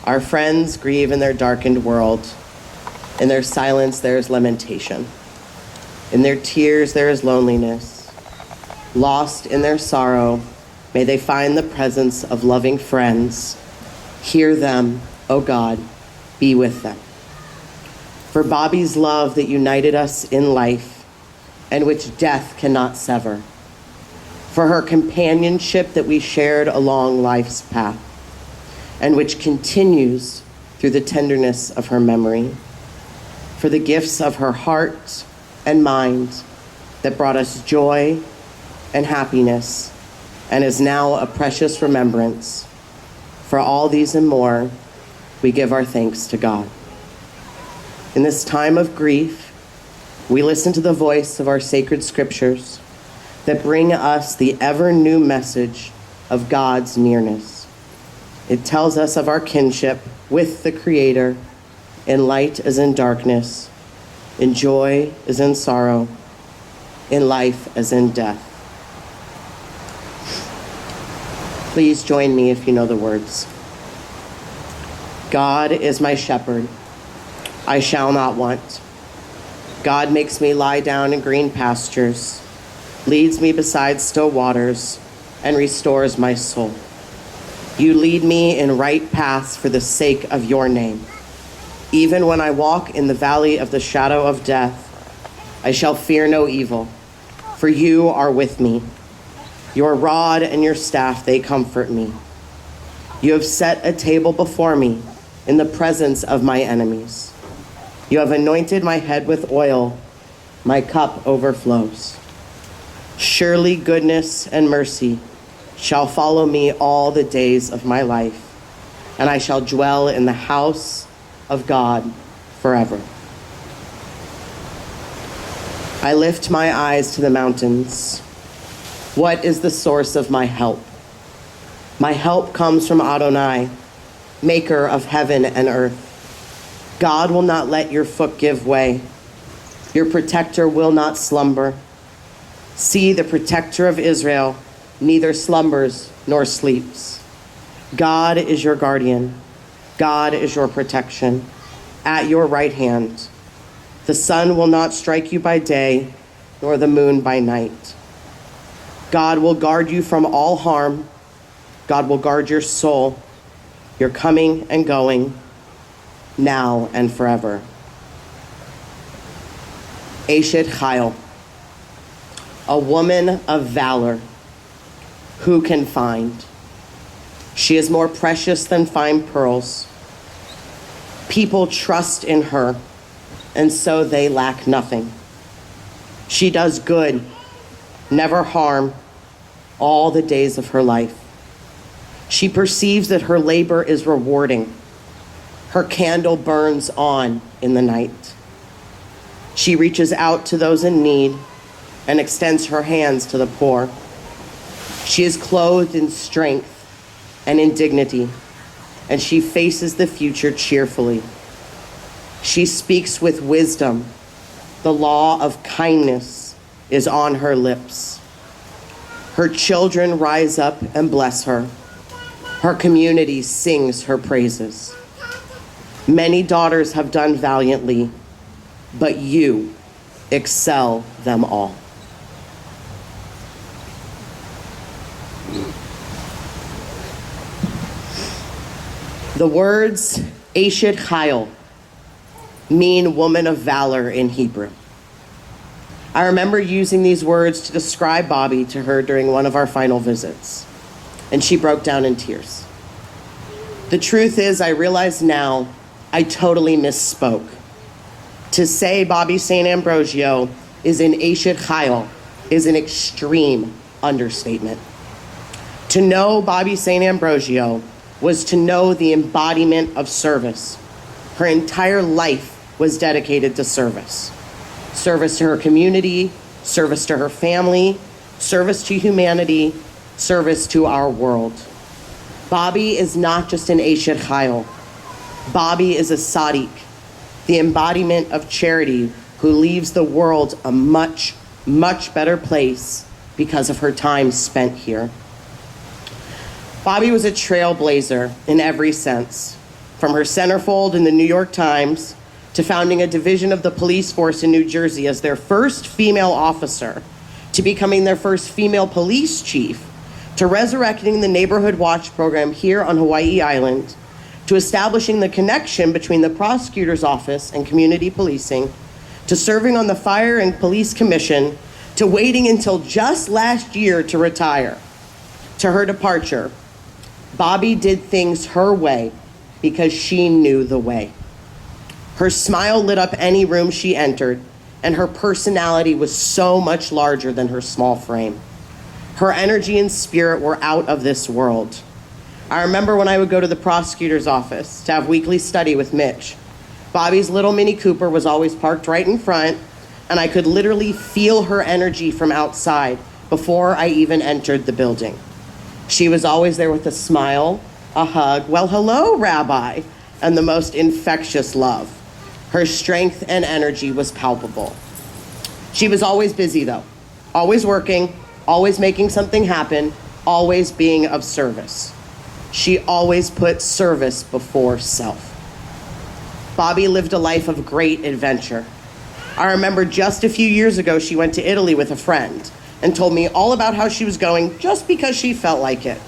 Our friends grieve in their darkened world. In their silence, there is lamentation. In their tears, there is loneliness. Lost in their sorrow, may they find the presence of loving friends. Hear them, O God, be with them. For Bobbye's love that united us in life and which death cannot sever. For her companionship that we shared along life's path and which continues through the tenderness of her memory. For the gifts of her heart and mind that brought us joy and happiness and is now a precious remembrance. For all these and more, we give our thanks to God. In this time of grief, we listen to the voice of our sacred scriptures that bring us the ever-new message of God's nearness. It tells us of our kinship with the Creator, in light as in darkness, in joy as in sorrow, in life as in death. Please join me if you know the words. God is my shepherd, I shall not want. God makes me lie down in green pastures, leads me beside still waters, and restores my soul. You lead me in right paths for the sake of your name. Even when I walk in the valley of the shadow of death, I shall fear no evil, for you are with me. Your rod and your staff, they comfort me. You have set a table before me in the presence of my enemies. You have anointed my head with oil. My cup overflows. Surely goodness and mercy shall follow me all the days of my life, and I shall dwell in the house of God forever. I lift my eyes to the mountains. What is the source of my help? My help comes from Adonai, maker of heaven and earth. God will not let your foot give way. Your protector will not slumber. See, the protector of Israel neither slumbers nor sleeps. God is your guardian. God is your protection. At your right hand. The sun will not strike you by day, nor the moon by night. God will guard you from all harm. God will guard your soul, your coming and going, now and forever. Eshet Chayil, a woman of valor. Who can find? She is more precious than fine pearls. People trust in her, and so they lack nothing. She does good, never harm, all the days of her life. She perceives that her labor is rewarding. Her candle burns on in the night. She reaches out to those in need and extends her hands to the poor. She is clothed in strength and in dignity, and she faces the future cheerfully. She speaks with wisdom. The law of kindness is on her lips. Her children rise up and bless her. Her community sings her praises. Many daughters have done valiantly, but you excel them all. The words Eshet Chayil mean woman of valor in Hebrew. I remember using these words to describe Bobbye to her during one of our final visits, and she broke down in tears. The truth is, I realize now I totally misspoke. To say Bobbye St. Ambrogio is an Eshet Chayil is an extreme understatement. To know Bobbye St. Ambrogio was to know the embodiment of service. Her entire life was dedicated to service. Service to her community, service to her family, service to humanity, service to our world. Bobbye is not just an Eshet Chayil. Bobbye is a Tzaddik, the embodiment of charity, who leaves the world a much, much better place because of her time spent here. Bobbye was a trailblazer in every sense. from her centerfold in the New York Times to founding a division of the police force in New Jersey as their first female officer, to becoming their first female police chief, to resurrecting the Neighborhood Watch program here on Hawaii Island, to establishing the connection between the prosecutor's office and community policing, to serving on the Fire and Police Commission, to waiting until just last year to retire. To her departure, Bobbye did things her way because she knew the way. Her smile lit up any room she entered, and her personality was so much larger than her small frame. Her energy and spirit were out of this world. I remember when I would go to the prosecutor's office to have weekly study with Mitch. Bobbye's little Mini Cooper was always parked right in front, and I could literally feel her energy from outside before I even entered the building. She was always there with a smile, a hug, well, hello, Rabbi, and the most infectious love. Her strength and energy was palpable. She was always busy, though, always working, always making something happen, always being of service. She always put service before self. Bobbye lived a life of great adventure. I remember just a few years ago, she went to Italy with a friend and told me all about how she was going just because she felt like it.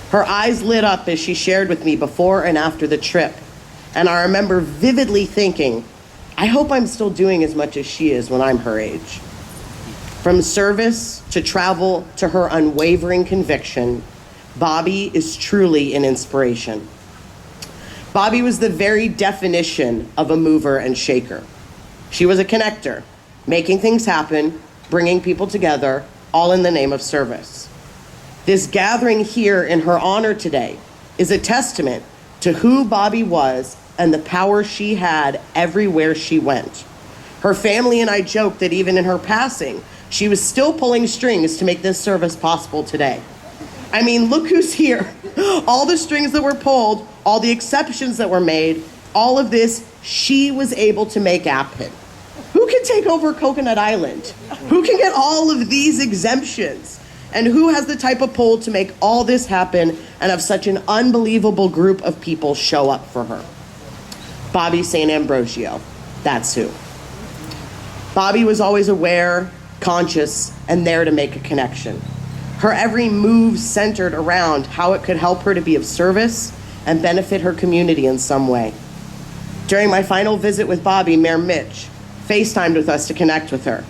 Her eyes lit up as she shared with me before and after the trip. And I remember vividly thinking, I hope I'm still doing as much as she is when I'm her age. From service to travel to her unwavering conviction, Bobbye is truly an inspiration. Bobbye was the very definition of a mover and shaker. She was a connector, making things happen, bringing people together, all in the name of service. This gathering here in her honor today is a testament to who Bobbye was and the power she had everywhere she went. Her family and I joke that even in her passing, she was still pulling strings to make this service possible today. I mean, look who's here. All the strings that were pulled, all the exceptions that were made, all of this, she was able to make happen. Who can take over Coconut Island? Who can get all of these exemptions? And who has the type of pull to make all this happen and have such an unbelievable group of people show up for her? Bobbye St. Ambrogio, that's who. Bobbye was always aware, conscious, and there to make a connection. Her every move centered around how it could help her to be of service and benefit her community in some way. During my final visit with Bobbye, Mayor Mitch FaceTimed with us to connect with her.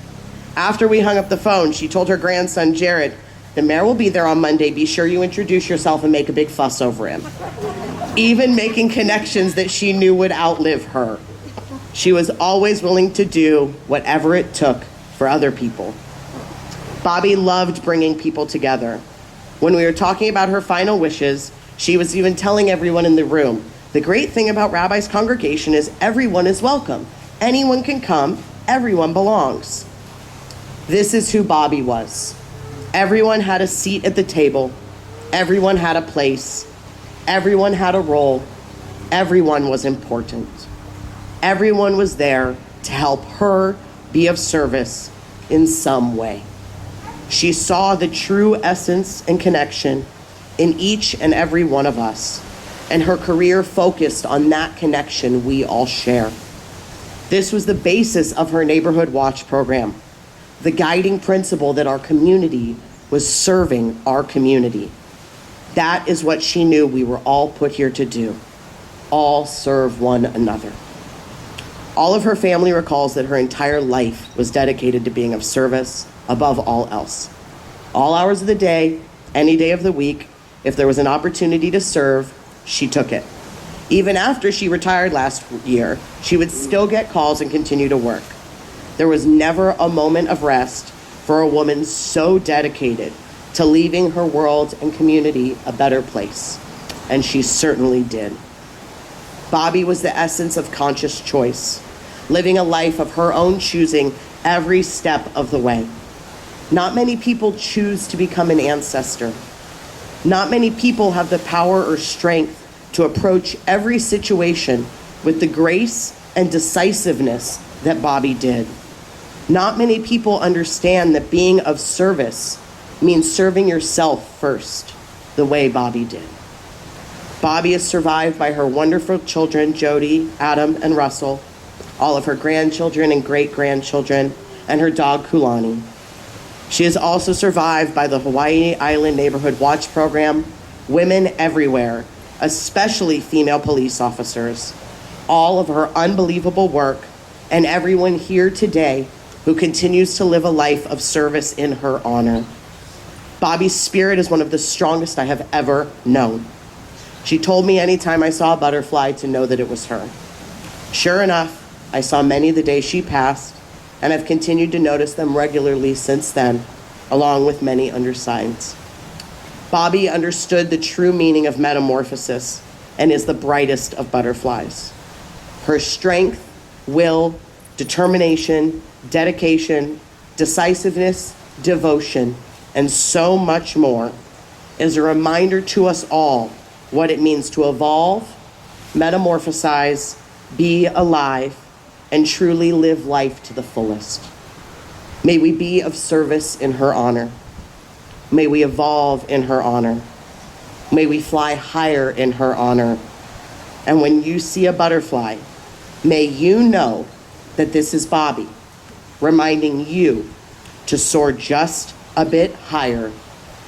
After we hung up the phone, she told her grandson, Jared, the mayor will be there on Monday. Be sure you introduce yourself and make a big fuss over him. Even making connections that she knew would outlive her. She was always willing to do whatever it took for other people. Bobbye loved bringing people together. When we were talking about her final wishes, she was even telling everyone in the room, the great thing about Rabbi's congregation is everyone is welcome. Anyone can come, everyone belongs. This is who Bobbye was. Everyone had a seat at the table. Everyone had a place. Everyone had a role. Everyone was important. Everyone was there to help her be of service in some way. She saw the true essence and connection in each and every one of us, and her career focused on that connection we all share. This was the basis of her Neighborhood Watch program, the guiding principle that our community was serving our community. That is what she knew we were all put here to do, all serve one another. All of her family recalls that her entire life was dedicated to being of service above all else. All hours of the day, any day of the week, if there was an opportunity to serve, she took it. Even after she retired last year, she would still get calls and continue to work. There was never a moment of rest for a woman so dedicated to leaving her world and community a better place, and she certainly did. Bobbye was the essence of conscious choice, living a life of her own choosing every step of the way. Not many people choose to become an ancestor. Not many people have the power or strength to approach every situation with the grace and decisiveness that Bobbye did. Not many people understand that being of service means serving yourself first, the way Bobbye did. Bobbye is survived by her wonderful children, Jody, Adam, and Russell, all of her grandchildren and great-grandchildren, and her dog, Kulani. She is also survived by the Hawaii Island Neighborhood Watch Program, women everywhere, especially female police officers, all of her unbelievable work, and everyone here today who continues to live a life of service in her honor. Bobbye's spirit is one of the strongest I have ever known. She told me anytime I saw a butterfly to know that it was her. Sure enough, I saw many the day she passed, and I've continued to notice them regularly since then, along with many undersigns. Bobbye understood the true meaning of metamorphosis and is the brightest of butterflies. Her strength, will, determination, dedication, decisiveness, devotion, and so much more is a reminder to us all what it means to evolve, metamorphosize, be alive, and truly live life to the fullest. May we be of service in her honor. May we evolve in her honor. May we fly higher in her honor. And when you see a butterfly, may you know that this is Bobbye, reminding you to soar just a bit higher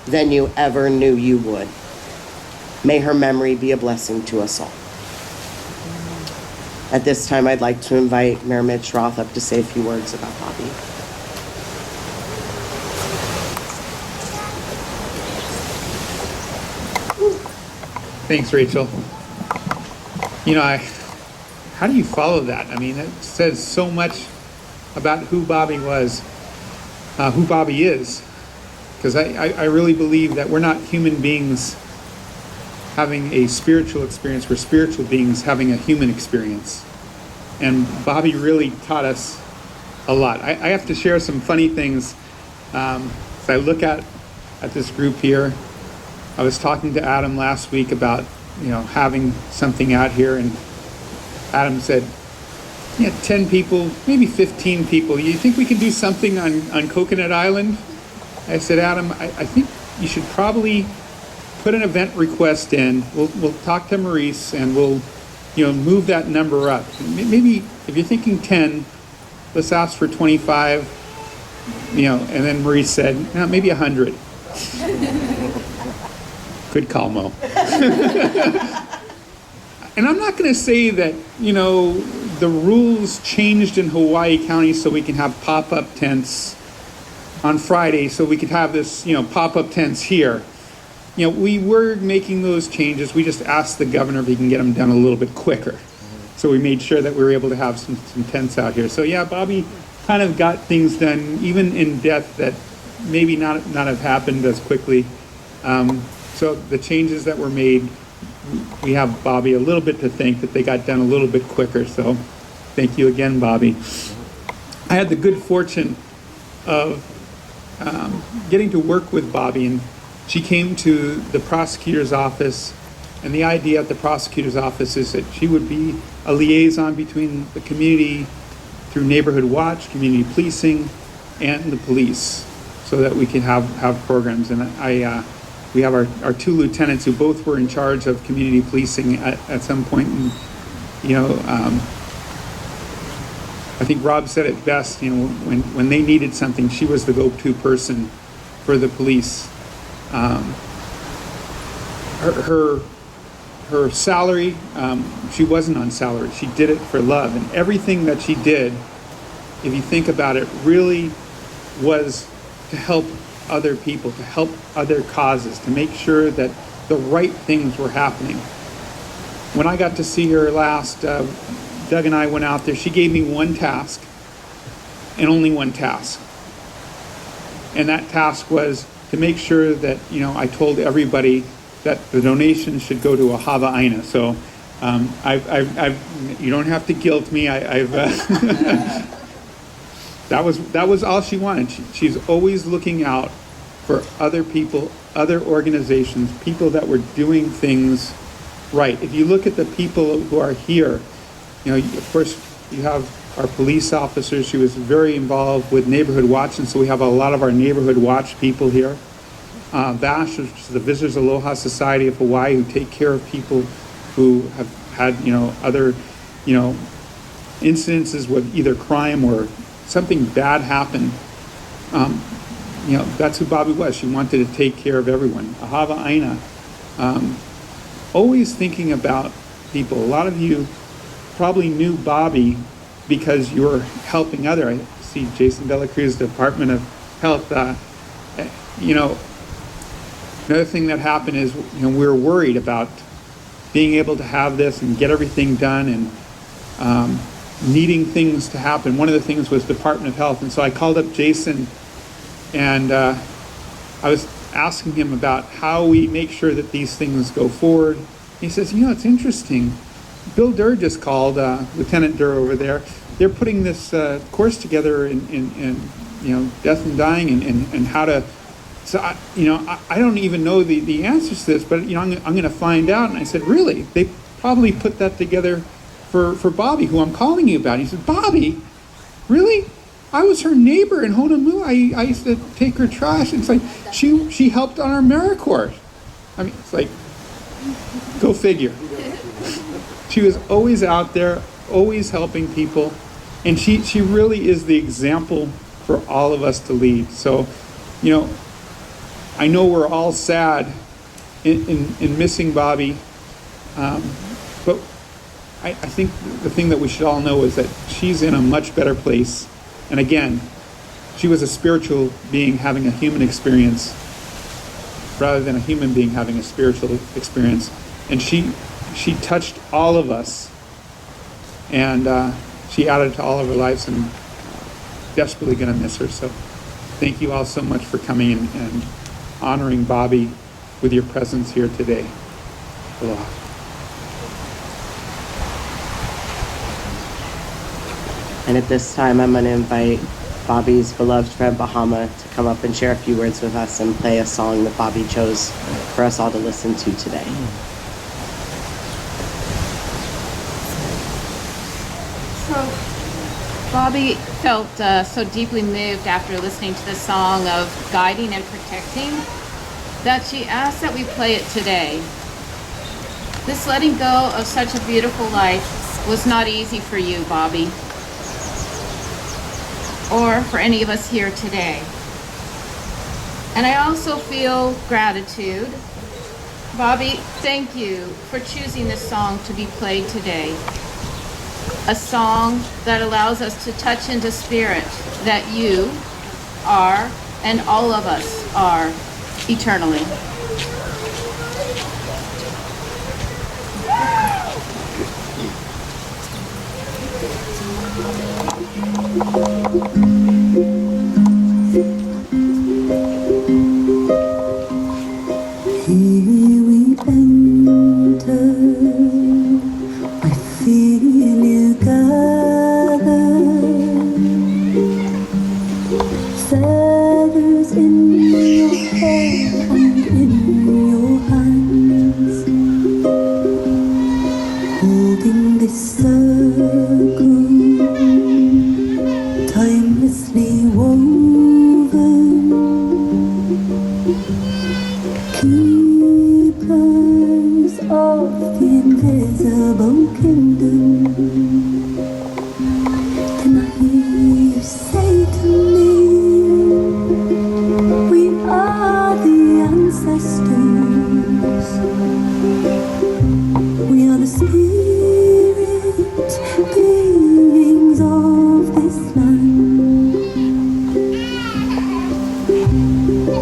than you ever knew you would. May her memory be a blessing to us all. At this time, I'd like to invite Mayor Mitch Roth up to say a few words about Bobbye. Thanks, Rachel. You know, how do you follow that? I mean, it says so much about who Bobbye was, who Bobbye is. Because I really believe that we're not human beings having a spiritual experience. We're spiritual beings having a human experience. And Bobbye really taught us a lot. I have to share some funny things. As I look at this group here, I was talking to Adam last week about, having something out here, and Adam said, 10 people, maybe 15 people. You think we can do something on Coconut Island? I said, Adam, I think you should probably put an event request in. We'll talk to Maurice and we'll, move that number up. Maybe if you're thinking 10, let's ask for 25, and then Maurice said, maybe 100. Good call, Mo. And I'm not going to say that, the rules changed in Hawaii County so we can have pop-up tents on Friday, so we could have this, pop-up tents here. We were making those changes. We just asked the governor if he can get them done a little bit quicker. So we made sure that we were able to have some tents out here. So yeah, Bobbye kind of got things done, even in death, that maybe not have happened as quickly. So the changes that were made, we have Bobbye a little bit to thank that they got done a little bit quicker. So thank you again, Bobbye. I had the good fortune of getting to work with Bobbye, and she came to the prosecutor's office, and the idea at the prosecutor's office is that she would be a liaison between the community through Neighborhood Watch, community policing, and the police, so that we can have programs. And we have our two lieutenants who both were in charge of community policing at some point. And, I think Rob said it best, when they needed something, she was the go-to person for the police. Her salary, she wasn't on salary. She did it for love. And everything that she did, if you think about it, really was to help other people, to help other causes, to make sure that the right things were happening. When I got to see her last, Doug and I went out there, she gave me one task, and only one task. And that task was to make sure that, I told everybody that the donation should go to a Hawaiiana. So you don't have to guilt me. That was all she wanted. She's always looking out for other people, other organizations, people that were doing things right. If you look at the people who are here, of course, you have our police officers. She was very involved with Neighborhood Watch, and so we have a lot of our Neighborhood Watch people here. VASH, which is the Visitors Aloha Society of Hawaii, who take care of people who have had, other, incidences with either crime or something bad happen. That's who Bobbye was. She wanted to take care of everyone. Ahava Aina. Always thinking about people. A lot of you probably knew Bobbye because you were helping other. I see Jason Dela Cruz, Department of Health. Another thing that happened is, we were worried about being able to have this and get everything done and needing things to happen. One of the things was Department of Health. And so I called up Jason and I was asking him about how we make sure that these things go forward. He says, it's interesting. Bill Durr just called, Lieutenant Durr over there. They're putting this course together in death and dying and how to. So I don't even know the answers to this, but I'm going to find out. And I said, really? They probably put that together for Bobbye, who I'm calling you about. He said, Bobbye, really? I was her neighbor in Honolulu. I used to take her trash. It's like she helped on our AmeriCorps. I mean, it's like, go figure. She was always out there, always helping people, and she really is the example for all of us to lead. So, I know we're all sad in missing Bobbye, but I think the thing that we should all know is that she's in a much better place. And again, she was a spiritual being having a human experience rather than a human being having a spiritual experience. And she touched all of us, and she added to all of our lives, and desperately going to miss her. So thank you all so much for coming and honoring Bobbye with your presence here today. Aloha. And at this time, I'm going to invite Bobbye's beloved friend Bahama to come up and share a few words with us and play a song that Bobbye chose for us all to listen to today. So, Bobbye felt so deeply moved after listening to the song of guiding and protecting that she asked that we play it today. This letting go of such a beautiful life was not easy for you, Bobbye, or for any of us here today. And I also feel gratitude. Bobbye, thank you for choosing this song to be played today. A song that allows us to touch into spirit that you are, and all of us are, eternally. Here we enter, I feel you gather, feathers in your hair and in your hands, holding this circle, timelessly woven. Keepers of the invisible kingdom, can I hear you say to me, we are the ancestors, we are the spirit beings of this land.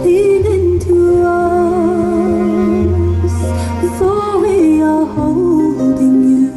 Lean into us, for we are holding you.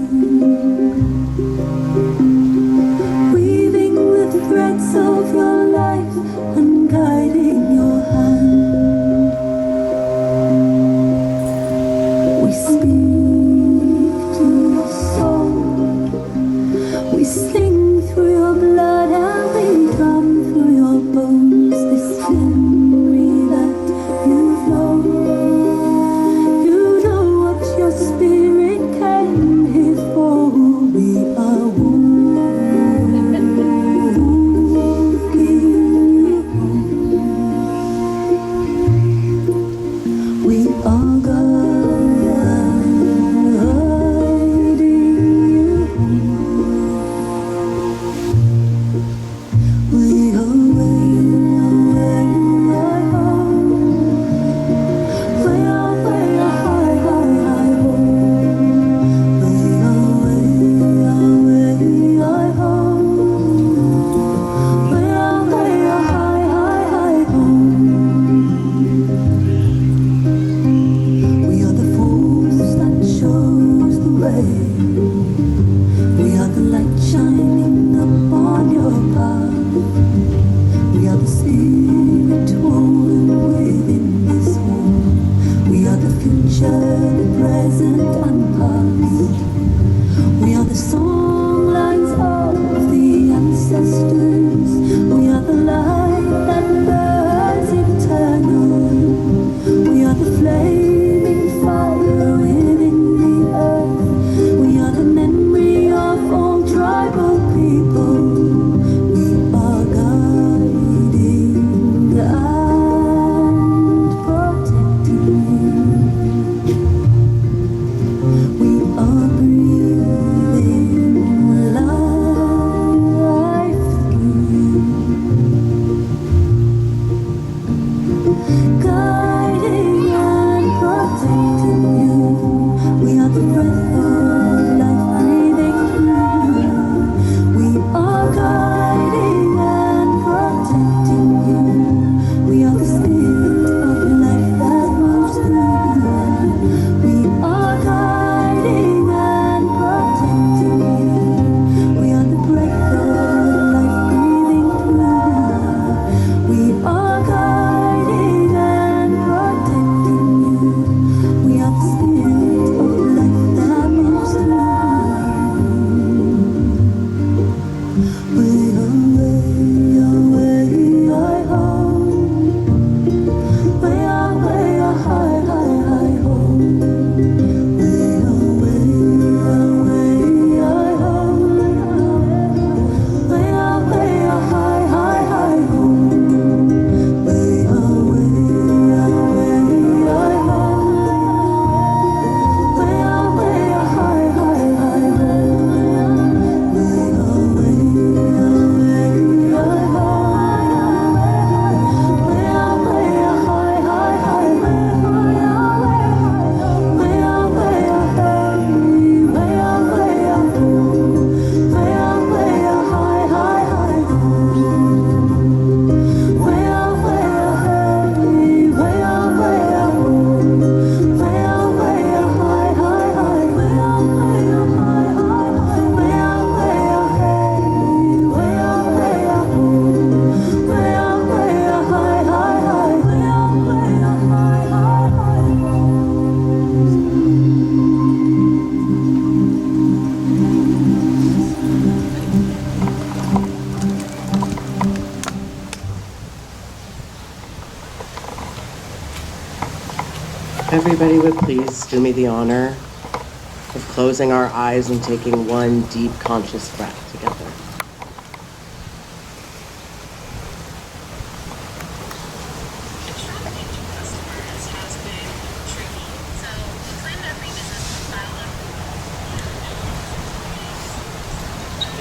Everybody would please do me the honor of closing our eyes and taking one deep conscious breath together.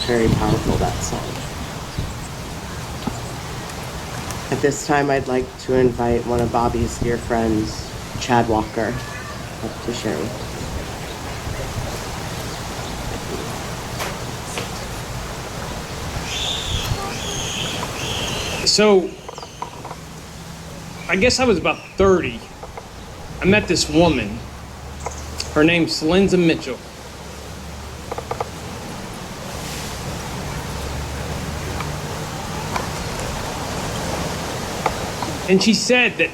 Very powerful, that song. At this time, I'd like to invite one of Bobbye's dear friends, Chad Walker, up to share with us. So, I guess I was about 30. I met this woman. Her name's Linda Mitchell. And she said that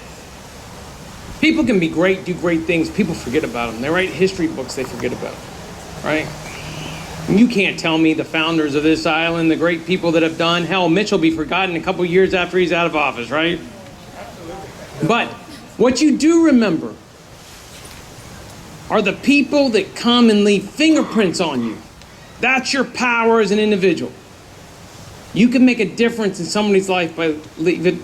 people can be great, do great things. People forget about them. They write history books, they forget about them, right? And you can't tell me the founders of this island, the great people that have done. Hell, Mitch will be forgotten a couple years after he's out of office, right? But what you do remember are the people that come and leave fingerprints on you. That's your power as an individual. You can make a difference in somebody's life by leaving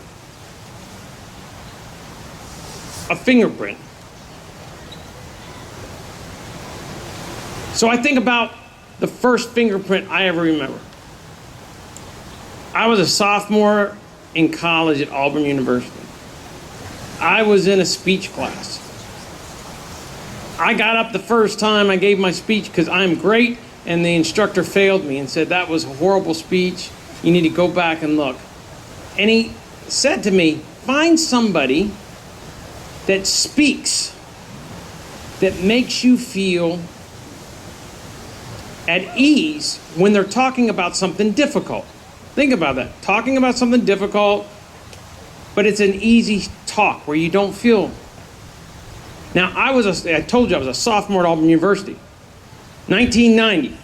a fingerprint. So I think about the first fingerprint I ever remember. I was a sophomore in college at Auburn University. I was in a speech class. I got up the first time I gave my speech because I'm great, and the instructor failed me and said that was a horrible speech. You need to go back and look. And he said to me, find somebody that speaks, that makes you feel at ease when they're talking about something difficult. Think about that. Talking about something difficult, but it's an easy talk where you don't feel. Now, I told you I was a sophomore at Auburn University. 1990.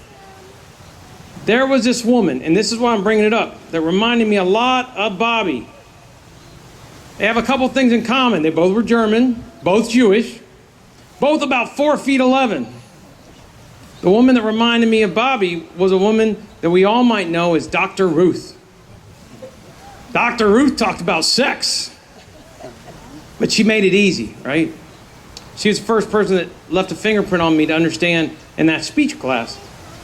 There was this woman, and this is why I'm bringing it up, that reminded me a lot of Bobbye. They have a couple things in common. They both were German, both Jewish, both about 4'11". The woman that reminded me of Bobbye was a woman that we all might know as Dr. Ruth. Dr. Ruth talked about sex, but she made it easy, right? She was the first person that left a fingerprint on me to understand in that speech class,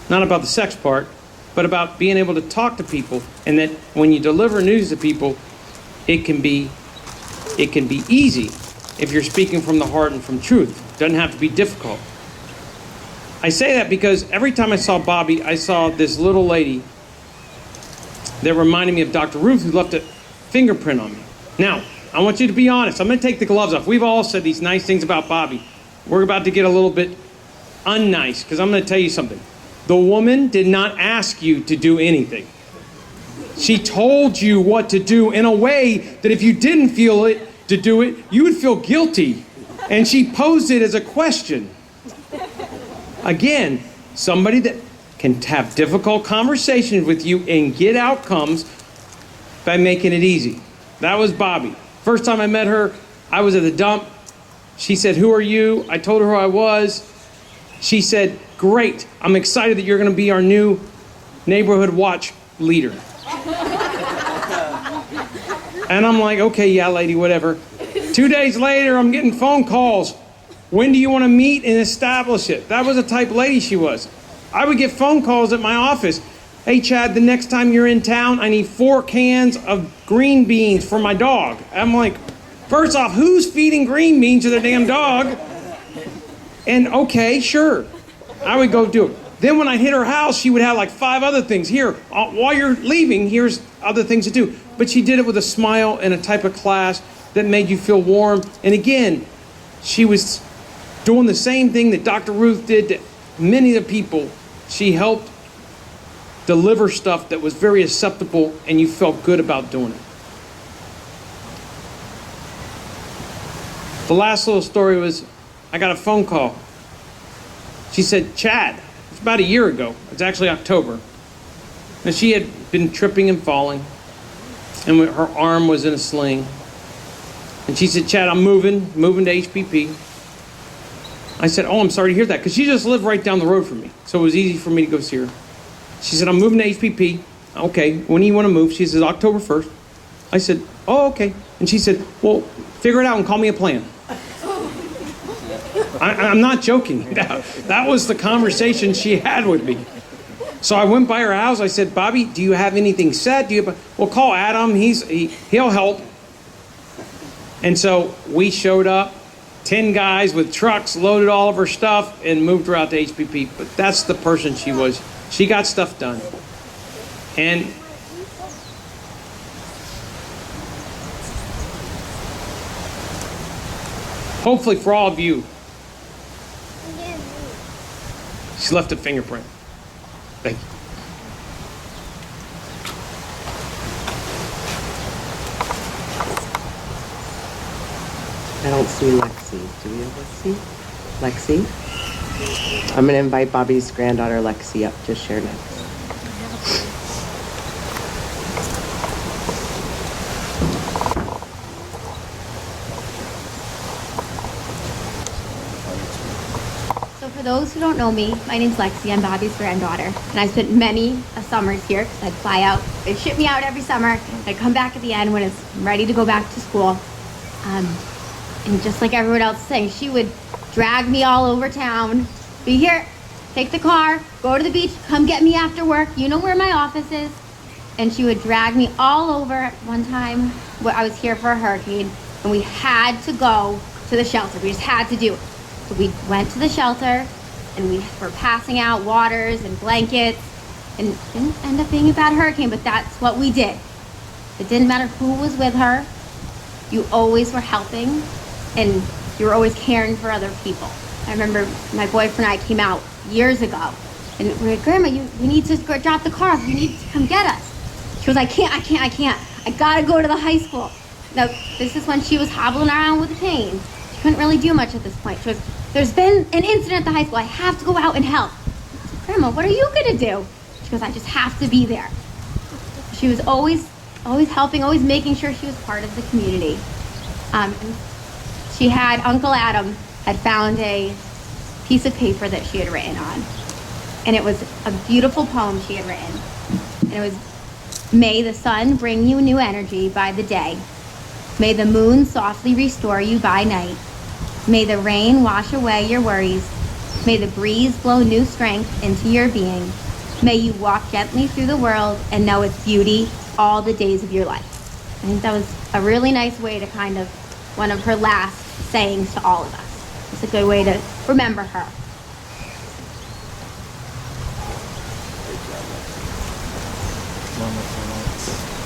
not about the sex part, but about being able to talk to people, and that when you deliver news to people, it can be easy if you're speaking from the heart and from truth. It doesn't have to be difficult. I say that because every time I saw Bobbye, I saw this little lady that reminded me of Dr. Ruth, who left a fingerprint on me. Now, I want you to be honest. I'm going to take the gloves off. We've all said these nice things about Bobbye. We're about to get a little bit unnice, because I'm going to tell you something. The woman did not ask you to do anything. She told you what to do in a way that if you didn't feel it to do it, you would feel guilty. And she posed it as a question. Again, somebody that can have difficult conversations with you and get outcomes by making it easy. That was Bobbye. First time I met her, I was at the dump. She said, "Who are you?" I told her who I was. She said, "Great, I'm excited that you're going to be our new neighborhood watch leader." And I'm like, okay, yeah, lady, whatever. 2 days later, I'm getting phone calls. When do you want to meet and establish it? That was the type of lady she was. I would get phone calls at my office. "Hey, Chad, the next time you're in town, I need 4 cans of green beans for my dog." I'm like, first off, who's feeding green beans to their damn dog? And okay, sure. I would go do it. Then when I hit her house, she would have like 5 other things. Here, while you're leaving, here's other things to do. But she did it with a smile and a type of class that made you feel warm. And again, she was doing the same thing that Dr. Ruth did to many of the people. She helped deliver stuff that was very acceptable, and you felt good about doing it. The last little story was, I got a phone call. She said, "Chad," it's about a year ago. It's actually October. And she had been tripping and falling, and her arm was in a sling. And she said, "Chad, I'm moving to HPP. I said, oh, I'm sorry to hear that, because she just lived right down the road from me. So it was easy for me to go see her. She said, I'm moving to HPP. Okay, when do you want to move? She said, October 1st. I said, oh, okay. And she said, well, figure it out and call me a plan. I'm not joking. That was the conversation she had with me. So I went by her house. I said, Bobbye, do you have anything set? Well, call Adam. He'll help. And so we showed up, 10 guys with trucks, loaded all of her stuff, and moved her out to HPP. But that's the person she was. She got stuff done. And hopefully for all of you, she left a fingerprint. Thank you. I don't see Lexi. Do we have Lexi? Lexi? I'm going to invite Bobbye's granddaughter Lexi up to share next. So for those who don't know me, my name's Lexi. I'm Bobbye's granddaughter. And I spent many summers here because I'd fly out. They'd ship me out every summer. I'd come back at the end when it's ready to go back to school. And just like everyone else is saying, she would drag me all over town. Be here, take the car, go to the beach, come get me after work. You know where my office is. And she would drag me all over. One time, I was here for a hurricane, and we had to go to the shelter. We just had to do it. So we went to the shelter, and we were passing out waters and blankets. And it didn't end up being a bad hurricane, but that's what we did. It didn't matter who was with her. You always were helping, and you were always caring for other people. I remember my boyfriend and I came out years ago, and we were like, Grandma, you need to go drop the car off. You need to come get us. She was like, I gotta go to the high school. Now, this is when she was hobbling around with a cane. She couldn't really do much at this point. She was, there's been an incident at the high school. I have to go out and help. I said, Grandma, what are you gonna do? She goes, I just have to be there. She was always helping, always making sure she was part of the community. And she had, Uncle Adam had found a piece of paper that she had written on. And it was a beautiful poem she had written. And it was, may the sun bring you new energy by the day. May the moon softly restore you by night. May the rain wash away your worries. May the breeze blow new strength into your being. May you walk gently through the world and know its beauty all the days of your life. I think that was a really nice way to kind of, one of her last sayings to all of us. It's a good way to remember her.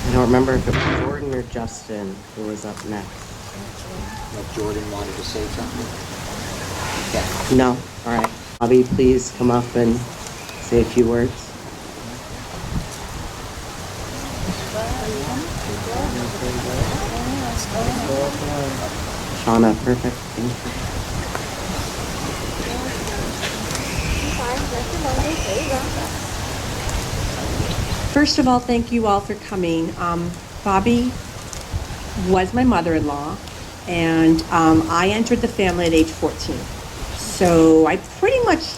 I don't remember if it was Jordan or Justin who was up next. Like Jordan wanted to say something. No? All right. Bobbye, please come up and say a few words. Shauna, perfect. Thank you. First of all, thank you all for coming. Bobbye was my mother-in-law, and I entered the family at age 14. So I pretty much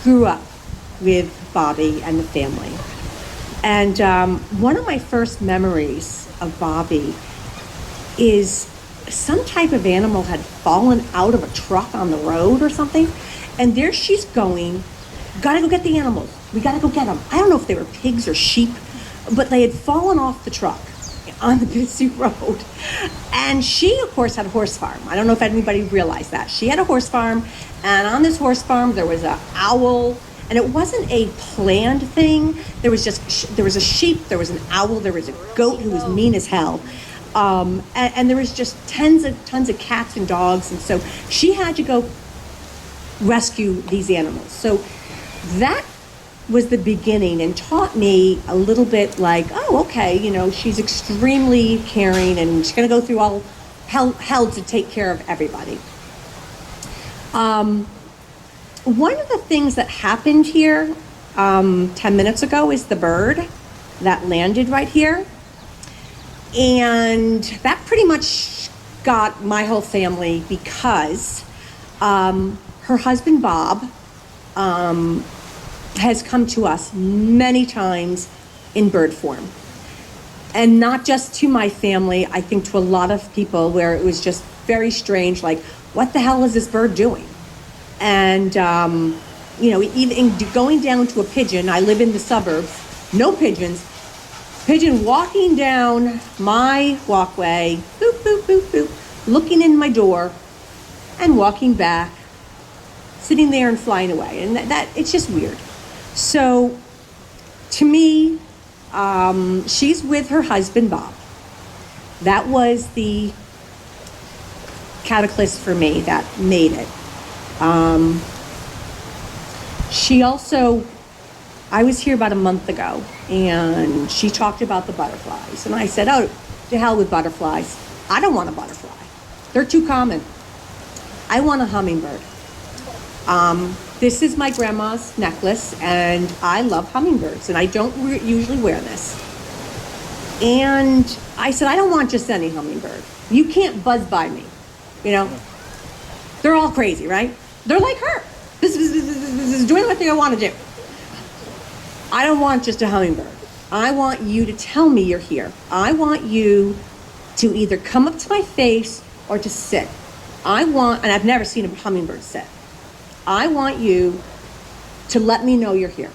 grew up with Bobbye and the family. And one of my first memories of Bobbye is some type of animal had fallen out of a truck on the road or something, and there she's going, gotta go get the animals. We gotta go get them. I don't know if they were pigs or sheep, but they had fallen off the truck on the busy road. And she, of course, had a horse farm. I don't know if anybody realized that. She had a horse farm, and on this horse farm, there was an owl, and it wasn't a planned thing. There was a sheep, there was an owl, there was a goat who was mean as hell. And there was just tons of cats and dogs, and so she had to go rescue these animals. So that was the beginning and taught me a little bit like, oh, okay, you know, she's extremely caring and she's gonna go through all hell to take care of everybody. One of the things that happened here 10 minutes ago is the bird that landed right here. And that pretty much got my whole family because her husband, Bob, has come to us many times in bird form. And not just to my family, I think to a lot of people where it was just very strange, like, what the hell is this bird doing? And, even going down to a pigeon, I live in the suburbs, no pigeons, pigeon walking down my walkway, boop, boop, boop, boop, looking in my door and walking back, sitting there and flying away. And that it's just weird. So to me, she's with her husband, Bob. That was the catalyst for me that made it. She also, I was here about a month ago, and she talked about the butterflies. And I said, oh, to hell with butterflies. I don't want a butterfly. They're too common. I want a hummingbird. This is my grandma's necklace, and I love hummingbirds, and I don't usually wear this. And I said, I don't want just any hummingbird. You can't buzz by me, They're all crazy, right? They're like her. This is doing what I want to do. I don't want just a hummingbird. I want you to tell me you're here. I want you to either come up to my face or to sit. And I've never seen a hummingbird sit. I want you to let me know you're here.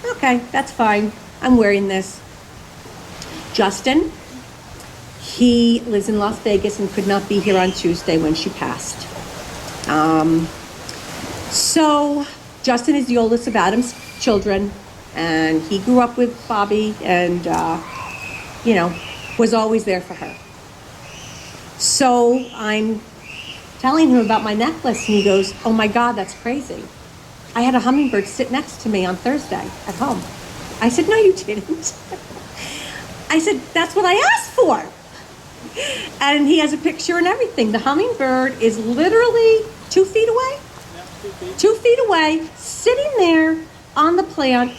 Okay, that's fine. I'm wearing this. Justin, he lives in Las Vegas and could not be here on Tuesday when she passed. So Justin is the oldest of Adam's children, and he grew up with Bobbye and, was always there for her. So I'm telling him about my necklace, and he goes, oh my God, that's crazy. I had a hummingbird sit next to me on Thursday at home. I said, no, you didn't. I said, that's what I asked for. And he has a picture and everything. The hummingbird is literally 2 feet away. 2 feet away, sitting there on the plant,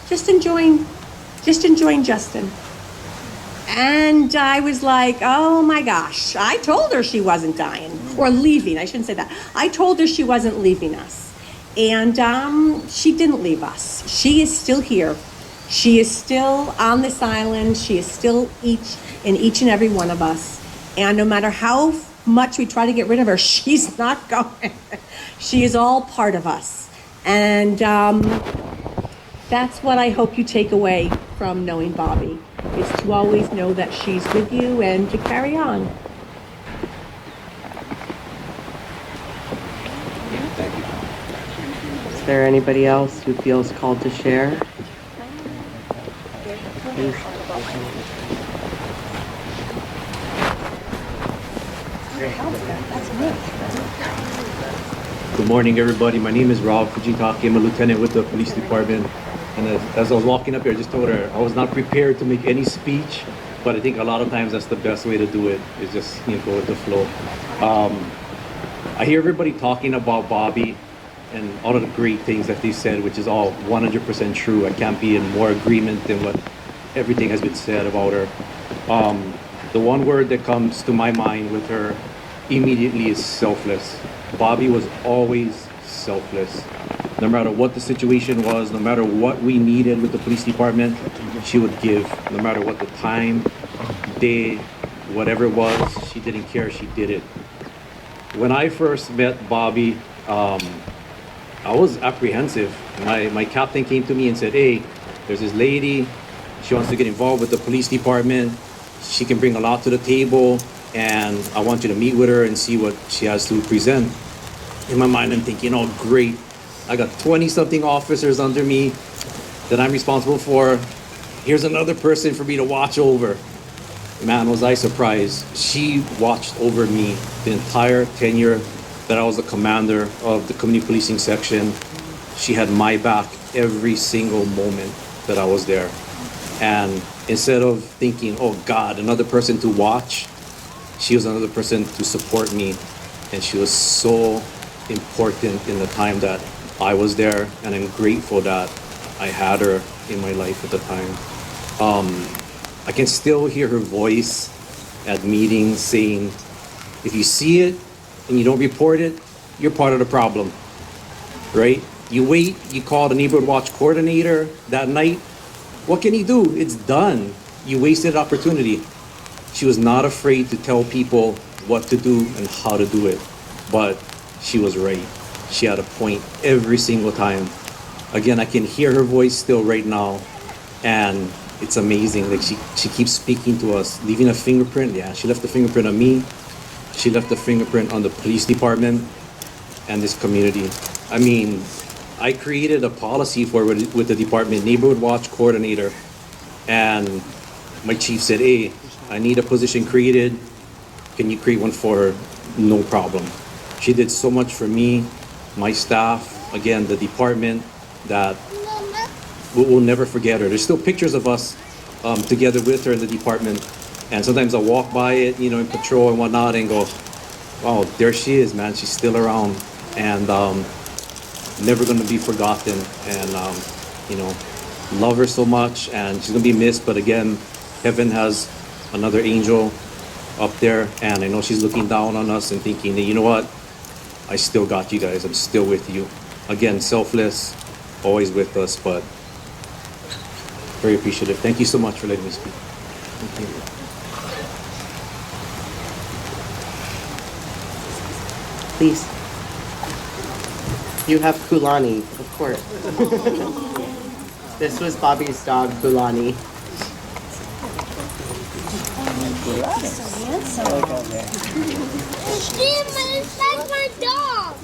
just enjoying Justin. And I was like, oh my gosh, I told her she wasn't dying, or leaving, I shouldn't say that. I told her she wasn't leaving us. And she didn't leave us. She is still here. She is still on this island. She is still each and every one of us. And no matter how much we try to get rid of her, she's not going. She is all part of us. And that's what I hope you take away from knowing Bobbye, is to always know that she's with you and to carry on. Thank you. Is there anybody else who feels called to share? Please. Good morning, everybody. My name is Rob Fujitaki. I'm a lieutenant with the police department. And as I was walking up here, I just told her I was not prepared to make any speech, but I think a lot of times that's the best way to do it, is just go with the flow. I hear everybody talking about Bobbye and all of the great things that they said, which is all 100% true. I can't be in more agreement than what everything has been said about her. The one word that comes to my mind with her immediately is selfless. Bobbye was always selfless. No matter what the situation was, no matter what we needed with the police department, she would give. No matter what the time, day, whatever it was, she didn't care, she did it. When I first met Bobbye, I was apprehensive. My captain came to me and said, hey, there's this lady, she wants to get involved with the police department. She can bring a lot to the table, and I want you to meet with her and see what she has to present. In my mind, I'm thinking, oh, great. I got 20-something officers under me that I'm responsible for. Here's another person for me to watch over. Man, was I surprised. She watched over me the entire tenure that I was the commander of the community policing section. She had my back every single moment that I was there. And instead of thinking, oh God, another person to watch, she was another person to support me. And she was so important in the time that I was there, and I'm grateful that I had her in my life at the time. I can still hear her voice at meetings saying, if you see it and you don't report it, you're part of the problem, right? You wait, you call the neighborhood watch coordinator that night. What can he do? It's done. You wasted opportunity. She was not afraid to tell people what to do and how to do it, but she was right. She had a point every single time. Again, I can hear her voice still right now, and it's amazing. Like she keeps speaking to us, leaving a fingerprint. Yeah, she left a fingerprint on me. She left a fingerprint on the police department and this community. I mean, I created a policy for with the department, neighborhood watch coordinator, and my chief said, hey, I need a position created. Can you create one for her? No problem. She did so much for me, my staff, again, the department, that we'll never forget her. There's still pictures of us together with her in the department. And sometimes I walk by it, you know, in patrol and whatnot, and go, wow, there she is, man. She's still around, and never going to be forgotten. And, you know, love her so much, and she's going to be missed. But again, heaven has another angel up there, and I know she's looking down on us and thinking that, you know what, I still got you guys. I'm still with you. Again, selfless, always with us, but very appreciative. Thank you so much for letting me speak. Thank you. Please. You have Kulani, of course. This was Bobbie's dog, Kulani. That's my dog.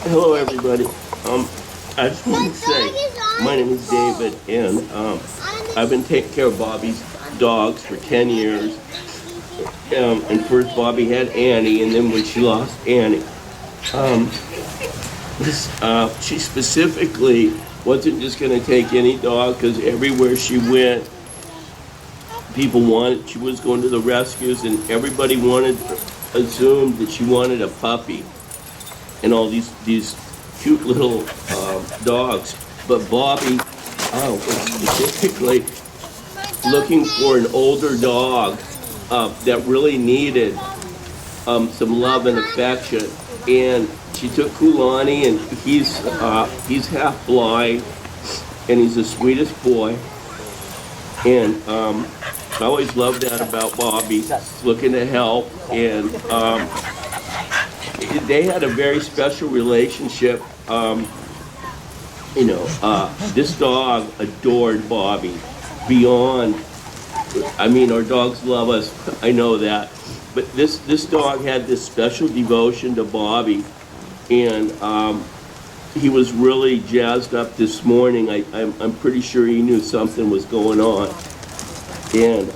Hello, everybody. I just want to say, my name is David, and I've been taking care of Bobbie's dogs for 10 years. And first Bobbie had Annie, and then when she lost Annie, she specifically wasn't just going to take any dog, because everywhere she went, people wanted, she was going to the rescues, and everybody assumed that she wanted a puppy and all these cute little dogs. But Bobbie was specifically looking for an older dog that really needed some love and affection. And she took Kulani, and he's half blind, and he's the sweetest boy. And I always loved that about Bobbie, looking to help. And they had a very special relationship. This dog adored Bobbie beyond. I mean, our dogs love us, I know that. But this dog had this special devotion to Bobbie. And he was really jazzed up this morning. I'm pretty sure he knew something was going on. And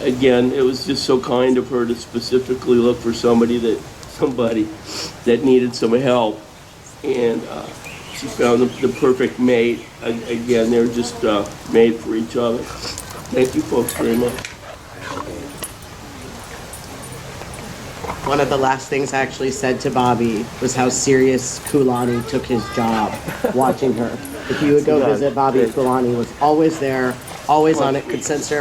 again, it was just so kind of her to specifically look for somebody that needed some help. And she found the perfect mate. Again, they're just made for each other. Thank you folks very much. One of the last things I actually said to Bobbie was how serious Kulani took his job, watching her. If you would go visit Bobbie, Kulani was always there, always on it, could sense her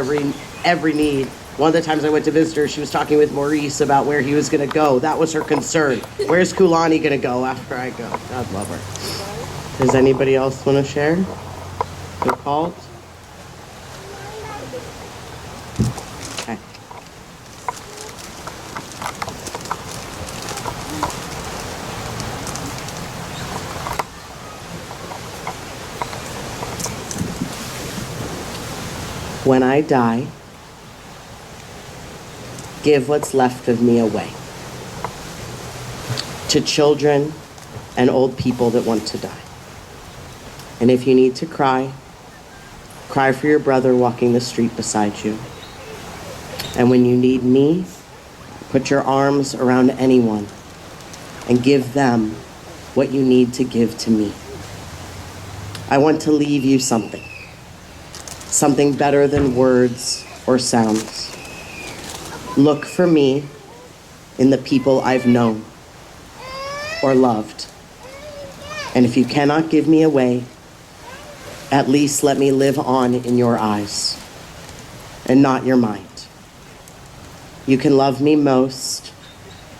every need. One of the times I went to visit her, she was talking with Maurice about where he was going to go. That was her concern. Where's Kulani going to go after I go? God love her. Does anybody else want to share? Feel called? Okay. When I die, give what's left of me away to children and old people that want to die. And if you need to cry, cry for your brother walking the street beside you. And when you need me, put your arms around anyone and give them what you need to give to me. I want to leave you something better than words or sounds. Look for me in the people I've known or loved. And if you cannot give me away, at least let me live on in your eyes and not your mind. You can love me most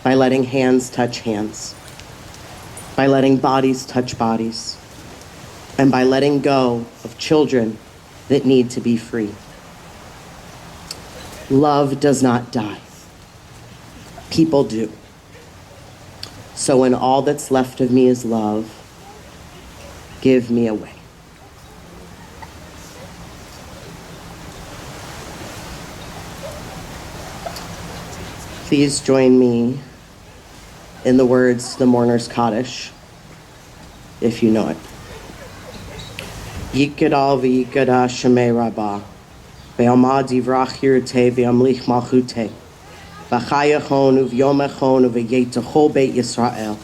by letting hands touch hands, by letting bodies touch bodies, and by letting go of children that need to be free. Love does not die. People do. So when all that's left of me is love, give me away. Please join me in the words to the mourner's Kaddish, if you know it. Yikadal v'yikada shemei rabbah, ve'amad divrach hirte ve'amlich malchute, v'chayachon uv'yomechon uv'yetachol beit Yisrael,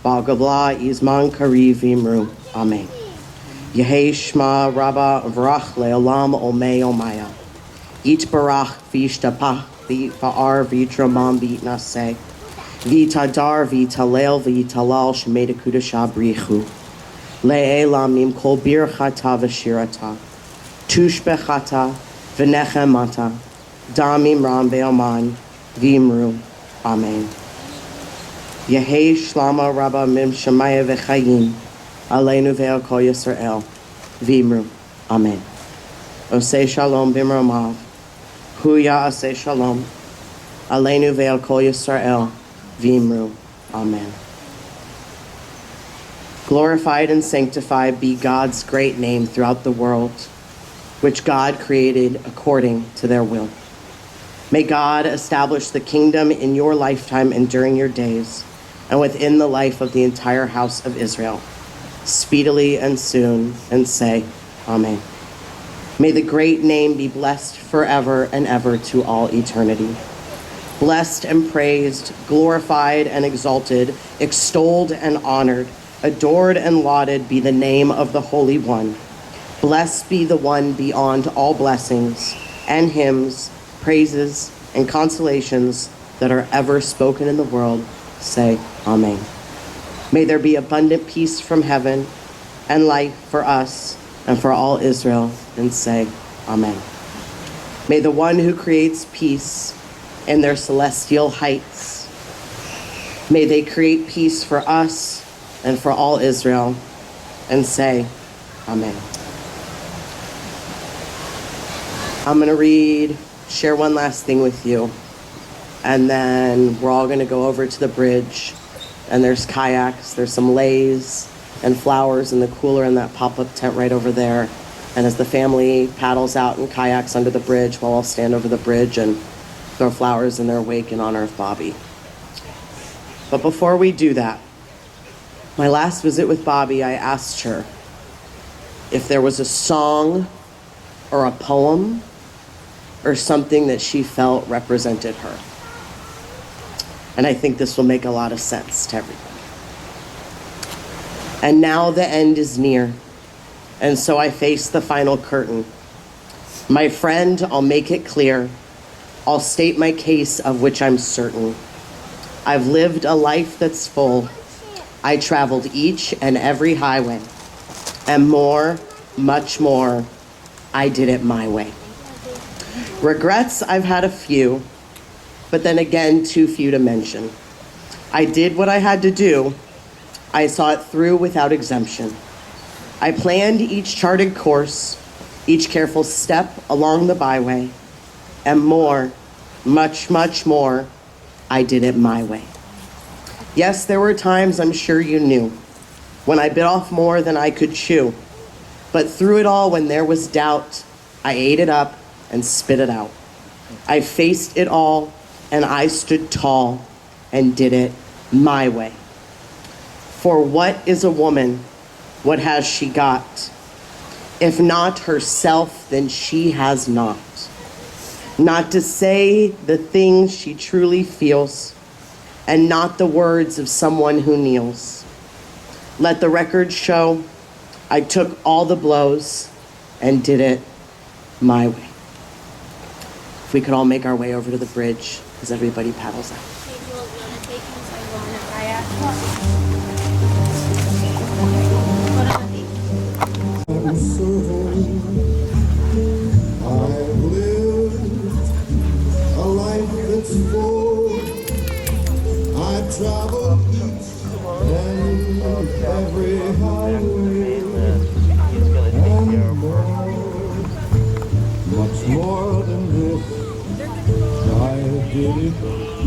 v'agavla izman kariv v'imru. Amen. Yehei shma rabbah v'rach le'olam omei omaya. Yit barach v'yishtapach v'yitfa'ar v'yitramam v'yitnaseh. V'yitadar v'yitalel v'yitalal shemei dekudasha brichu. Le'elam im kol birchata v'shirata. Tushbechata v'nechemata. Damim ram be'aman v'imru. Amen. Yehei shlama rabba mim shemaya v'chayim. Aleinu ve'al kol Yisrael. V'imru. Amen. Osei shalom b'mromav. Huya aseh shalom. Aleinu ve'al kol Yisrael. V'imru. Amen. Glorified and sanctified be God's great name throughout the world, which God created according to their will. May God establish the kingdom in your lifetime and during your days, and within the life of the entire house of Israel, speedily and soon, and say, Amen. May the great name be blessed forever and ever to all eternity. Blessed and praised, glorified and exalted, extolled and honored, adored and lauded be the name of the Holy One. Blessed be the one beyond all blessings and hymns, praises, and consolations that are ever spoken in the world. Say, Amen. May there be abundant peace from heaven and life for us and for all Israel, and say, Amen. May the one who creates peace in their celestial heights, may they create peace for us and for all Israel, and say, Amen. I'm going to share one last thing with you, and then we're all going to go over to the bridge, and there's kayaks, there's some leis and flowers in the cooler in that pop-up tent right over there. And as the family paddles out in kayaks under the bridge, we'll all stand over the bridge and throw flowers in their wake in honor of Bobbye. But before we do that, my last visit with Bobbye, I asked her if there was a song or a poem or something that she felt represented her. And I think this will make a lot of sense to everybody. And now the end is near, and so I face the final curtain. My friend, I'll make it clear. I'll state my case of which I'm certain. I've lived a life that's full. I traveled each and every highway, and more, much more, I did it my way. Regrets, I've had a few, but then again, too few to mention. I did what I had to do. I saw it through without exemption. I planned each charted course, each careful step along the byway, and more, much, much more, I did it my way. Yes, there were times I'm sure you knew, when I bit off more than I could chew. But through it all, when there was doubt, I ate it up and spit it out. I faced it all, and I stood tall and did it my way. For what is a woman? What has she got? If not herself, then she has not. Not to say the things she truly feels, and not the words of someone who kneels. Let the record show I took all the blows and did it my way. If we could all make our way over to the bridge as everybody paddles out. I've lived a life that's full. every highway and much more than this. I did it